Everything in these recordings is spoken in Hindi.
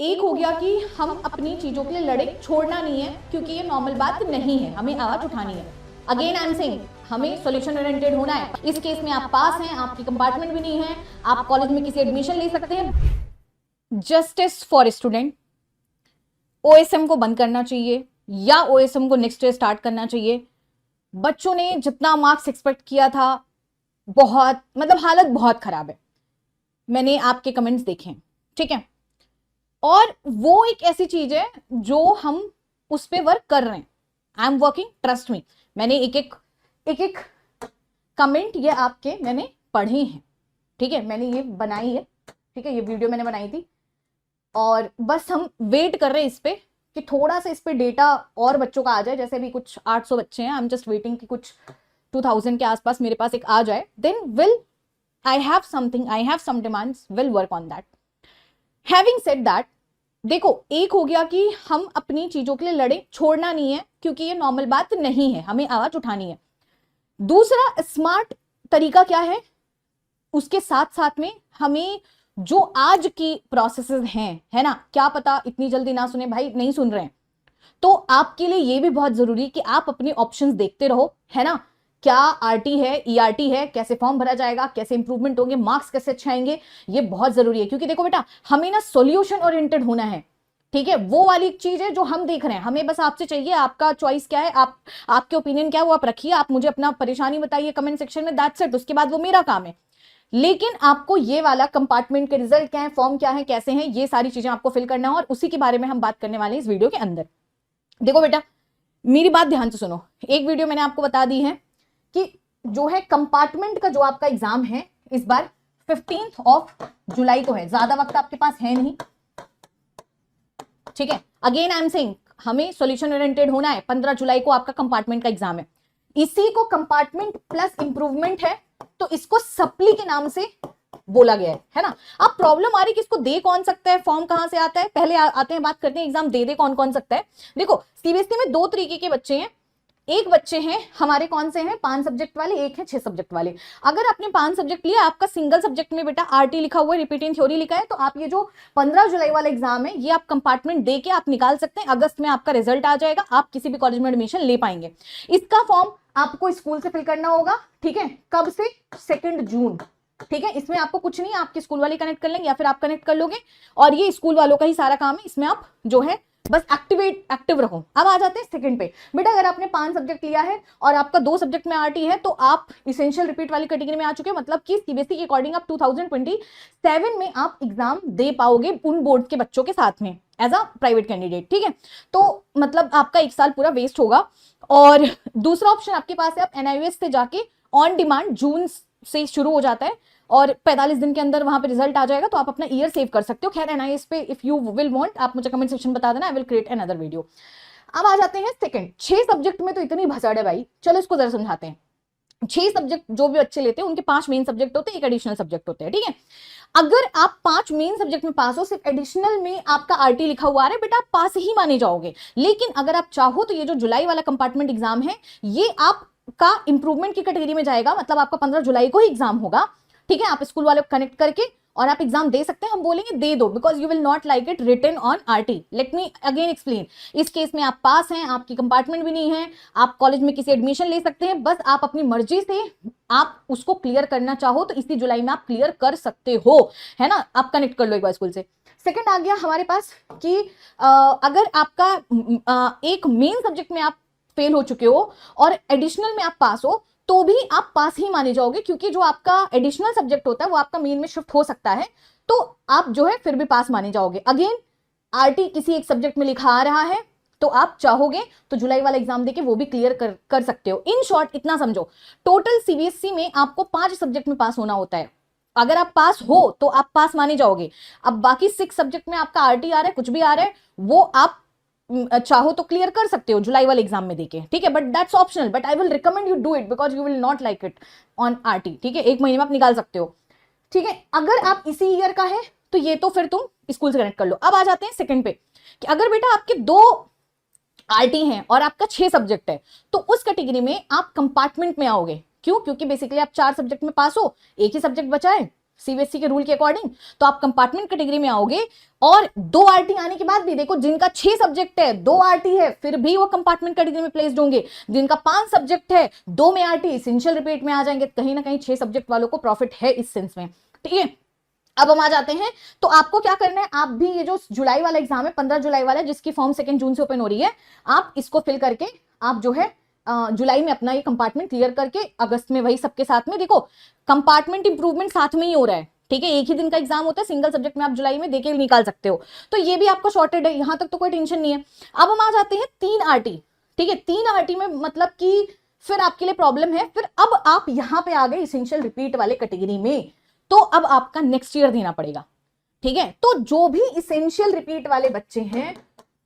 एक हो गया कि हम अपनी चीजों के लिए लड़े, छोड़ना नहीं है, क्योंकि ये नॉर्मल बात नहीं है, हमें आवाज उठानी है। अगेन आई एम सेइंग, हमें सॉल्यूशन ओरिएंटेड होना है। इस केस में आप पास हैं, आपकी कंपार्टमेंट भी नहीं है, आप कॉलेज में किसी एडमिशन ले सकते हैं। जस्टिस फॉर स्टूडेंट, ओएसएम को बंद करना चाहिए या ओएसएम को नेक्स्ट ईयर स्टार्ट करना चाहिए। बच्चों ने जितना मार्क्स एक्सपेक्ट किया था, बहुत मतलब हालत बहुत खराब है। मैंने आपके कमेंट्स देखे, ठीक है, और वो एक ऐसी चीज है जो हम उस पर वर्क कर रहे हैं। I am working, trust me. मैंने एक एक कमेंट ये आपके मैंने पढ़े हैं, ठीक है, मैंने ये बनाई है, ठीक है, ये वीडियो मैंने बनाई थी और बस हम वेट कर रहे हैं इस पे कि थोड़ा सा इस पे डेटा और बच्चों का आ जाए। जैसे भी कुछ 800 बच्चे हैं, आई एम जस्ट वेटिंग कि कुछ 2000 के आसपास मेरे पास एक आ जाए, then will I have something, I have some demands, will work on that. Having said that, देखो, एक हो गया कि हम अपनी चीजों के लिए लड़े, छोड़ना नहीं है, क्योंकि ये नॉर्मल बात नहीं है, हमें आवाज उठानी है। दूसरा स्मार्ट तरीका क्या है, उसके साथ साथ में हमें जो आज की प्रोसेसेस हैं, है ना, क्या पता इतनी जल्दी ना सुने भाई, नहीं सुन रहे हैं तो आपके लिए ये भी बहुत जरूरी है कि आप अपने ऑप्शंस देखते रहो, है ना। क्या आरटी है, ईआरटी है, कैसे फॉर्म भरा जाएगा, कैसे इंप्रूवमेंट होंगे, मार्क्स कैसे अच्छे आएंगे, ये बहुत जरूरी है। क्योंकि देखो बेटा, हमें ना सॉल्यूशन ओरिएंटेड होना है, ठीक है, वो वाली चीज है जो हम देख रहे हैं। हमें बस आपसे चाहिए, आपका चॉइस क्या है, आपके ओपिनियन क्या है वो आप रखिए, आप मुझे अपना परेशानी बताइए कमेंट सेक्शन में, दैट्स इट। उसके बाद वो मेरा काम है। लेकिन आपको ये वाला कंपार्टमेंट के रिजल्ट क्या है, फॉर्म क्या है, कैसे हैं, ये सारी चीजें आपको फिल करना है और उसी के बारे में हम बात करने वाले हैं इस वीडियो के अंदर। देखो बेटा, मेरी बात ध्यान से सुनो। एक वीडियो मैंने आपको बता दी है कि जो है कंपार्टमेंट का जो आपका एग्जाम है इस बार 15 जुलाई को है, ज्यादा वक्त आपके पास है नहीं, ठीक है। अगेन आई एम सेइंग, हमें सॉल्यूशन ओरिएंटेड होना है। 15 जुलाई को आपका कंपार्टमेंट का एग्जाम है, इसी को कंपार्टमेंट प्लस इंप्रूवमेंट है, तो इसको सप्ली के नाम से बोला गया है ना। अब प्रॉब्लम आ रही कि इसको दे कौन सकता है, फॉर्म कहां से आता है, पहले आते हैं बात करते हैं एग्जाम दे कौन कौन सकता है। देखो, सीबीएसई में दो तरीके के बच्चे हैं। एक बच्चे हैं हमारे, कौन से हैं, 5 सब्जेक्ट वाले, एक है 6 सब्जेक्ट वाले। अगर आपने 5 सब्जेक्ट लिया, आपका सिंगल सब्जेक्ट में बेटा आरटी लिखा हुआ है, रिपीटिंग थ्योरी लिखा है, तो आप ये जो 15 जुलाई वाला एग्जाम है, ये आप कंपार्टमेंट दे के आप निकाल सकते हैं। अगस्त में आपका रिजल्ट आ जाएगा, आप किसी भी कॉलेज में एडमिशन ले पाएंगे। इसका फॉर्म आपको स्कूल से फिल करना होगा, ठीक है, कब से, 2 जून, ठीक है। इसमें आपको कुछ नहीं, आपके स्कूल वाले कनेक्ट कर लेंगे या फिर आप कनेक्ट कर लोगे, और ये स्कूल वालों का ही सारा काम है। इसमें आप जो है बस एक्टिव रहो। अब आ जाते हैं सेकंड पे। बेटा, अगर आपने 5 सब्जेक्ट लिया है और आपका 2 सब्जेक्ट में आरटी है, तो आप इसेंशियल रिपीट वाली कैटेगरी में आ चुके हैं। मतलब कि सीबीएसई के अकॉर्डिंग आप 2027 में आप एग्जाम दे पाओगे उन बोर्ड के बच्चों के साथ में एज अ प्राइवेट कैंडिडेट, ठीक है। तो मतलब आपका 1 साल पूरा वेस्ट होगा। और दूसरा ऑप्शन आपके पास है, आप एनआईयूएस से जाके ऑन डिमांड, जून से शुरू हो जाता है और 45 दिन के अंदर वहां पे रिजल्ट आ जाएगा, तो आप अपना ईयर सेव कर सकते हो। खैर, एनआईएस पे इफ यू विल वांट, आप मुझे कमेंट सेक्शन बता देना, I will create another video. अब आ जाते हैं सेकंड। 6 सब्जेक्ट में तो इतनी भसड़ है भाई, चलो इसको जरा समझाते हैं। 6 सब्जेक्ट जो भी बच्चे लेते हैं, उनके 5 मेन सब्जेक्ट होते हैं, एक एडिशनल सब्जेक्ट होते हैं, ठीक है। अगर आप 5 मेन सब्जेक्ट में पास हो, सिर्फ एडिशनल में आपका आरटी लिखा हुआ है, बेटा आप पास ही माने जाओगे। लेकिन अगर आप चाहो तो ये जो जुलाई वाला कंपार्टमेंट एग्जाम है, ये आपका इंप्रूवमेंट की कैटेगरी में जाएगा। मतलब आपका 15 जुलाई को ही एग्जाम होगा, ठीक है। आप स्कूल वाले को कनेक्ट करके और आप एग्जाम दे सकते हैं। हम बोलेंगे दे दो, because you will not like it written on RT. Let me again explain. इस केस में आप पास हैं, आपकी कंपार्टमेंट भी नहीं है, आप कॉलेज में किसी एडमिशन ले सकते हैं, बस आप अपनी मर्जी से आप उसको क्लियर करना चाहो तो इसी जुलाई में आप क्लियर कर सकते हो, है ना। आप कनेक्ट कर लो एक बार स्कूल से। सेकंड आ गया हमारे पास कि अगर आपका एक मेन सब्जेक्ट में आप फेल हो चुके हो और एडिशनल में आप पास हो, तो भी आप पास ही माने जाओगे, क्योंकि जो आपका एडिशनल सब्जेक्ट होता है वो आपका मेन में शिफ्ट हो सकता है, तो आप जो है फिर भी पास माने जाओगे। अगेन, आरटी किसी एक सब्जेक्ट में लिखा आ रहा है, तो आप चाहोगे तो जुलाई वाला एग्जाम देके वो भी क्लियर कर सकते हो। इन शॉर्ट इतना समझो, टोटल सीबीएसई में आपको 5 सब्जेक्ट में पास होना होता है। अगर आप पास हो तो आप पास माने जाओगे। अब बाकी 6 सब्जेक्ट में आपका आरटी आ रहा है, कुछ भी आ रहा है, वो आप चाहो तो क्लियर कर सकते हो जुलाई वाले एग्जाम में देके, ठीक है। But that's optional, but I will recommend you do it because you will not like it on RT, ठीक है। 1 महीने में आप निकाल सकते हो, ठीक है। अगर आप इसी ईयर का है तो ये तो फिर तुम स्कूल से कनेक्ट कर लो। अब आ जाते हैं सेकंड पे कि अगर बेटा आपके 2 आरटी हैं और आपका 6 सब्जेक्ट है, तो उस कैटेगरी में आप कंपार्टमेंट में आओगे। क्यों? क्योंकि बेसिकली आप 4 सब्जेक्ट में पास हो, एक ही सब्जेक्ट बचा है, सीबीएसई के रूल के अकॉर्डिंग, तो आप कंपार्टमेंट कैटेगरी में आओगे। और 2 आरटी आने के बाद भी देखो, जिनका 6 सब्जेक्ट है 2 आरटी है, फिर भी वो कंपार्टमेंट कैटेगरी में प्लेस्ड होंगे। जिनका 5 सब्जेक्ट है 2 में आरटी, इसेंशियल रिपीट में आ जाएंगे। कहीं ना कहीं 6 सब्जेक्ट वालों को प्रॉफिट है इस सेंस में, ठीक है। अब हम आ जाते हैं, तो आपको क्या करना है, आप भी ये जो जुलाई वाला एग्जाम है 15 जुलाई वाला, जिसकी फॉर्म 2 जून से ओपन हो रही है, आप इसको फिल करके आप जो है जुलाई में अपना ये कंपार्टमेंट क्लियर करके अगस्त में वही सबके साथ में, देखो कंपार्टमेंट इंप्रूवमेंट साथ में ही हो रहा है, ठीक है। एक ही दिन का एग्जाम होता है, सिंगल सब्जेक्ट में आप जुलाई में देके निकाल सकते हो, तो ये भी आपका शॉर्टेड है, यहां तक तो कोई टेंशन नहीं है। अब हम आ जाते हैं 3 आरटी, ठीक है। 3 आरटी में मतलब कि फिर आपके लिए प्रॉब्लम है। फिर अब आप यहां पे आ गए इसेंशियल रिपीट वाले कैटेगरी में, तो अब आपका नेक्स्ट ईयर देना पड़ेगा, ठीक है। तो जो भी इसेंशियल रिपीट वाले बच्चे हैं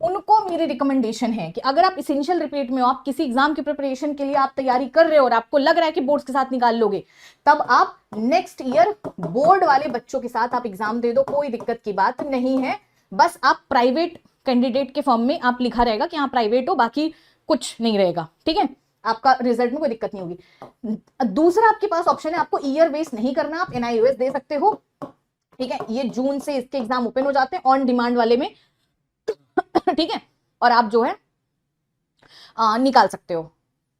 उनको मेरी रिकमेंडेशन है कि अगर आप इसेंशियल रिपीट में हो, आप किसी एग्जाम की प्रिपरेशन के लिए आप तैयारी कर रहे हो और आपको लग रहा है कि बोर्ड्स के साथ निकाल लोगे, तब आप नेक्स्ट ईयर बोर्ड वाले बच्चों के साथ आप एग्जाम दे दो, कोई दिक्कत की बात नहीं है। बस आप प्राइवेट कैंडिडेट के फॉर्म में आप लिखा रहेगा कि हाँ प्राइवेट हो, बाकी कुछ नहीं रहेगा, ठीक है। आपका रिजल्ट में कोई दिक्कत नहीं होगी। दूसरा आपके पास ऑप्शन है, आपको ईयर बेस नहीं करना, आप NIOS दे सकते हो, ठीक है। ये जून से इसके एग्जाम ओपन हो जाते हैं ऑन डिमांड वाले में, ठीक है। और आप जो है निकाल सकते हो,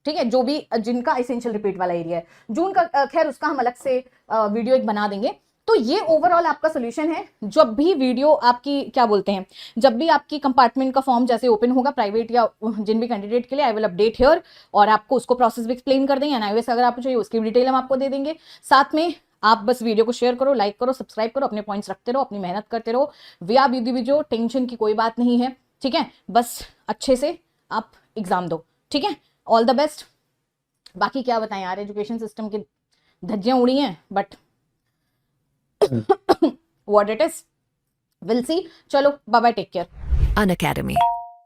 ठीक है, जो भी जिनका एसेंशियल रिपीट वाला एरिया है। जून का खैर उसका हम अलग से वीडियो एक बना देंगे। तो ये ओवरऑल आपका सोल्यूशन है। जब भी वीडियो आपकी क्या बोलते हैं, जब भी आपकी कंपार्टमेंट का फॉर्म जैसे ओपन होगा प्राइवेट या जिन भी कैंडिडेट के लिए, आई विल अपडेट हियर, और आपको उसको प्रोसेस भी एक्सप्लेन कर देंगे। NIOS अगर आपको चाहिए उसकी डिटेल हम आपको दे देंगे। साथ में आप बस वीडियो को शेयर करो, लाइक करो, सब्सक्राइब करो, अपने पॉइंट्स रखते रहो, अपनी मेहनत करते रहो। विया बीजो टेंशन की कोई बात नहीं है, ठीक है। बस अच्छे से आप एग्जाम दो, ठीक है। All the best. बाकी क्या बताएं यार, एजुकेशन सिस्टम की धज्जियां उड़ी हैं, but what it is, we'll see. चलो, bye bye, take care. Unacademy.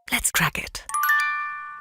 Let's crack it.